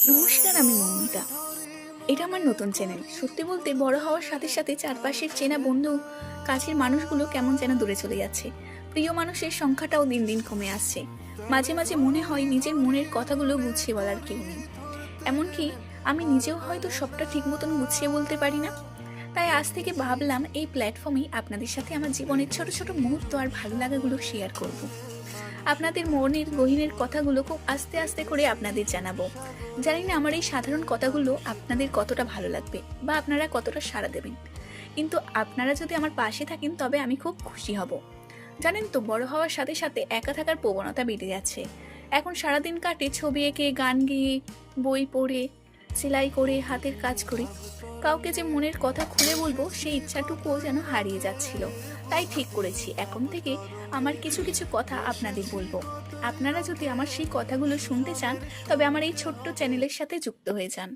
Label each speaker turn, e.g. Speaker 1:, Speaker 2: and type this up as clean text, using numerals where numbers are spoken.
Speaker 1: নমস্কার, আমি মৌমিতা। এটা আমার নতুন চ্যানেল। সত্যি বলতে বড় হওয়ার সাথে সাথে চারপাশের চেনা বন্ধু, কাছের মানুষগুলো কেমন যেন দূরে চলে যাচ্ছে। প্রিয় মানুষের সংখ্যাটাও দিন দিন কমে আসছে। মাঝে মাঝে মনে হয় নিজের মনের কথাগুলো গুছিয়ে বলার কেউ নেই। এমনকি আমি নিজেও হয়তো সবটা ঠিক মতন গুছিয়ে বলতে পারি না। তাই আজ থেকে ভাবলাম এই প্ল্যাটফর্মেই আপনাদের সাথে আমার জীবনের ছোট ছোট মুহূর্ত আর ভালো লাগাগুলো শেয়ার করব। আপনাদের মনের গহীনের কথাগুলো খুব আস্তে আস্তে করে আপনাদের জানাবো। জানি না আমার এই সাধারণ কথাগুলো আপনাদের কতটা ভালো লাগবে বা আপনারা কতটা সাড়া দেবেন, কিন্তু আপনারা যদি আমার পাশে থাকেন তবে আমি খুব খুশি হব। জানেন তো, বড় হওয়ার সাথে সাথে একা থাকার প্রবণতা বেড়ে যাচ্ছে। এখন সারাদিন কাটে ছবি এঁকে, গান গেয়ে, বই পড়ে, সেলাই করে, হাতের কাজ করে। কাউকে যে মনের কথা খুলে বলবো সেই ইচ্ছাটুকুও যেন হারিয়ে যাচ্ছিল। তাই ঠিক করেছি এখন থেকে আমার কিছু কিছু কথা আপনাদের বলবো। আপনারা যদি আমার সেই কথাগুলো শুনতে চান তবে আমার এই ছোট্ট চ্যানেলের সাথে যুক্ত হয়ে যান।